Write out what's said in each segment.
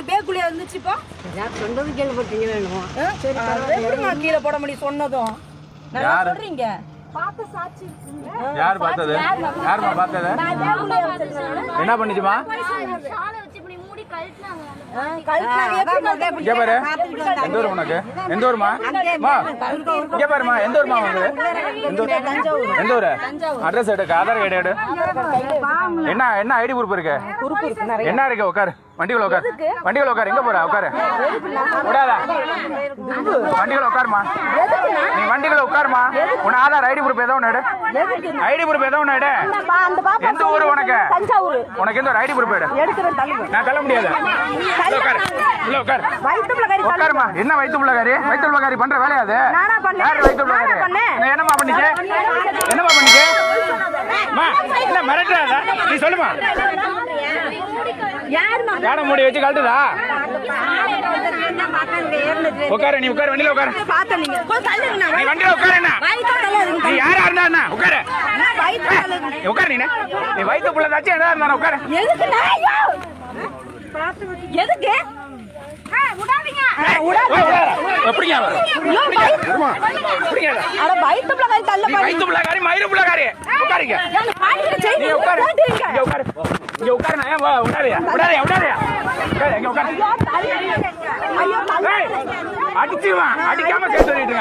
பேக்குள்ளே வந்துச்சு இப்போ சொன்னது கேள்விப்பட்டீங்க வேணுமா? சரி எப்படிமா கீழே போட முடியும் சொன்னதும் நல்லா சொல்றீங்க. பாத்த சாட்சி யார் பார்த்தது? யாருமா பார்த்தது? என்ன பண்ணிச்சுமா? இங்க பாரு, எந்த ஊர் உனக்கு? எந்த ஊருமா? இங்க பாருமா, எந்த ஊருமா உனக்கு? எந்த ஊரு? அட்ரஸ் எடு, ஆதார் கார்டு எடு. என்ன என்ன ஐடி ப்ரூஃப் இருக்கு? என்ன இருக்கு? உட்காரு, வண்டிக்குள்ள உட்காரு, வண்டிக்குள்ள உட்காரு. எங்க போற? உட்காரு, விடாதா? வண்டிக்குள்ள உட்காருமா, நீ வண்டிக்குள்ள உட்காருமா. உன் ஆதார் ஐடி ப்ரூஃப் ஏதோ ஒன்று எடு. ஐடி ப்ரூஃப் ஏதோ ஒன்று எடு. எந்த ஊரு உனக்கு? உனக்கு எந்த ஒரு ஐடி ப்ரூஃப் எடு. நான் தள்ள முடியாது. உட்காருமா. என்ன வயிற்று பிள்ளைக்காரி? வயிற்று பிள்ளைக்காரி பண்ற வேலையாது. யாரு வயிற்று பிள்ளைக்காரி? என்னமா பண்ணிச்சு? என்னமா பண்ணிச்சு? என்ன மிரட்டுறா? நீ சொல்லுமா. யார மூடி வச்சு கழட்டுதா? உட்காரு, நீ உட்காரு, வண்டியில உட்காரு. நீ வண்டியில உட்காரு. நீ யாரா இருந்தா உட்காரு. உட்காரு. நீ வயிற்று பிள்ளைதாச்சும் என்ன இருந்தா உட்காரு. எதுக்கு அடிச்சிருவான். அடிக்காம கேட்டு சொல்லிட்டு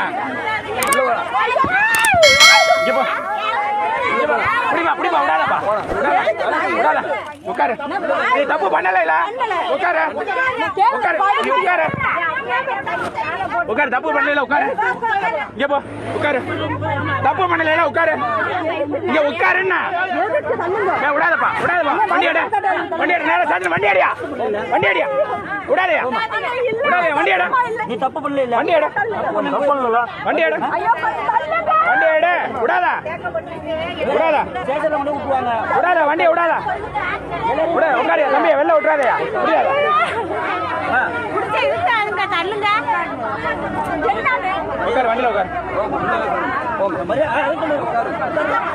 உட்காரு. நீ தப்பு பண்ணல. உட்காரு, உட்காரு, உட்காரு, உட்காரு. தப்பு பண்ணல, உட்காரு. இங்க போ, உட்காரு. தப்பு பண்ணல, உட்காரு. இங்க உட்காருன்னா விடாதப்பா, விடாதப்பா. வண்டி எடு, வண்டி எடு. நேரம் சாத்து. வண்டி அடியா, வண்டி அடியா. விடாதயா, விடாதயா. வண்டி எடு. நீ தப்பு பண்ணல. வண்டி எடு, வண்டி எடு, வண்டி எடு. விடாதா, விடாதா, விடாத. வண்டியை விடாதா, விட. உட்காரு தம்பி, வெளில விட்டுறாதயா. முடியாதா? உட்காரு, வண்டியில உட்காரு.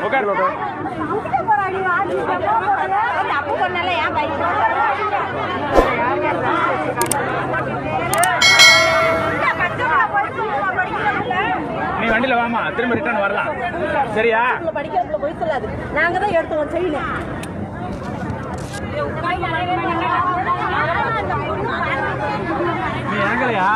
உட்காரு, உட்காரு. நீ வண்டியில வாமா, திரும்ப ரிட்டர்ன் வரலாம். சரியா? படிக்கிறதுல போய் சொல்லாது. நாங்க தான் எடுத்துவோம் செய்யணும். நீ இறங்கலையா?